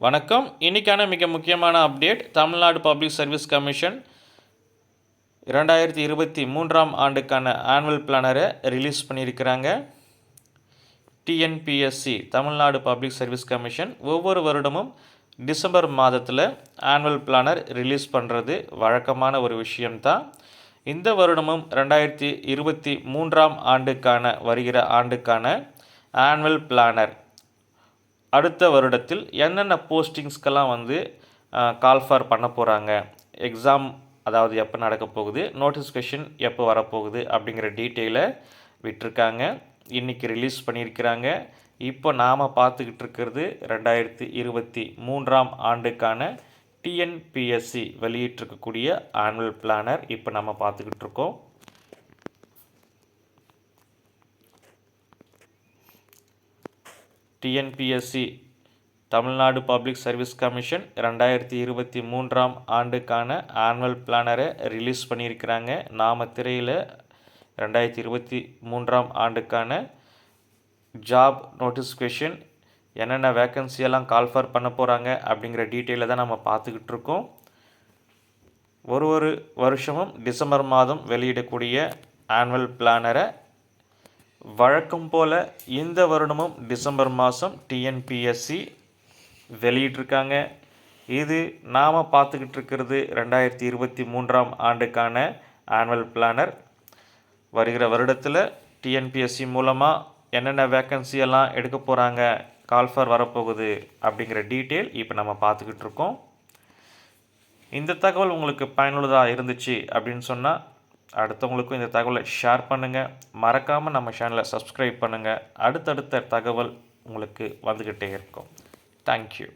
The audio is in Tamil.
வணக்கம். இன்றைக்கான மிக முக்கியமான update, Tamil Nadu public service commission 2023ஆம் ஆண்டுக்கான ஆனுவல் பிளானரை ரிலீஸ் பண்ணியிருக்கிறாங்க. TNPSC Tamil Nadu public service commission ஒவ்வொரு வருடமும் டிசம்பர் மாதத்தில் ஆனுவல் பிளானர் ரிலீஸ் பண்ணுறது வழக்கமான ஒரு விஷயம்தான். இந்த வருடமும் 2023ஆம் வருகிற ஆண்டுக்கான ஆனுவல் பிளானர் அடுத்த வருடத்தில் என்னென்ன போஸ்டிங்ஸ்க்கெல்லாம் கால் ஃபார் பண்ண போகிறாங்க, எக்ஸாம் அதாவது எப்போ நடக்க போகுது, நோட்டிஃபிகேஷன் எப்போ வரப்போகுது அப்படிங்கிற டீட்டெயிலை விட்டிருக்காங்க. இன்றைக்கி ரிலீஸ் பண்ணியிருக்கிறாங்க. இப்போ நாம் பார்த்துக்கிட்டு இருக்கிறது 2023ஆம் ஆண்டுக்கான டிஎன்பிஎஸ்சி வெளியிட்டிருக்கக்கூடிய ஆனுவல் பிளானர் இப்போ நம்ம பார்த்துக்கிட்டு இருக்கோம். TNPSC Tamil Nadu public service commission 2023ஆம் ஆண்டுக்கான ஆனுவல் பிளானரை ரிலீஸ் பண்ணியிருக்கிறாங்க. நாம் திரையில் 2023ஆம் ஆண்டுக்கான ஜாப் நோட்டிஃபிகேஷன் என்னென்ன வேக்கன்சியெல்லாம் கால்ஃபர் பண்ண போகிறாங்க அப்படிங்கிற டீட்டெயிலை தான் நம்ம பார்த்துக்கிட்டு இருக்கோம். ஒரு வருஷமும் டிசம்பர் மாதம் வெளியிடக்கூடிய ஆனுவல் பிளானரை வழக்கம் போல் இந்த வருடமும் டிசம்பர் மாதம் டிஎன்பிஎஸ்சி வெளியிட்டிருக்காங்க. இது நாம் பார்த்துக்கிட்டு இருக்கிறது 2023ஆம் ஆண்டுக்கான ஆனுவல் பிளானர். வருகிற வருடத்தில் டிஎன்பிஎஸ்சி மூலமாக என்னென்ன வேக்கன்சியெல்லாம் எடுக்க போகிறாங்க, கால்ஃபர் வரப்போகுது அப்படிங்கிற டீட்டெயில் இப்போ நம்ம பார்த்துக்கிட்டு இருக்கோம். இந்த தகவல் உங்களுக்கு பயனுள்ளதாக இருந்துச்சு அப்படின்னு சொன்னால் அடுத்தவங்களுக்கும் இந்த தகவலை ஷேர் பண்ணுங்கள். மறக்காமல் நம்ம சேனலை சப்ஸ்கிரைப் பண்ணுங்கள். அடுத்தடுத்த தகவல் உங்களுக்கு வந்துக்கிட்டே இருக்கும். தேங்க்யூ.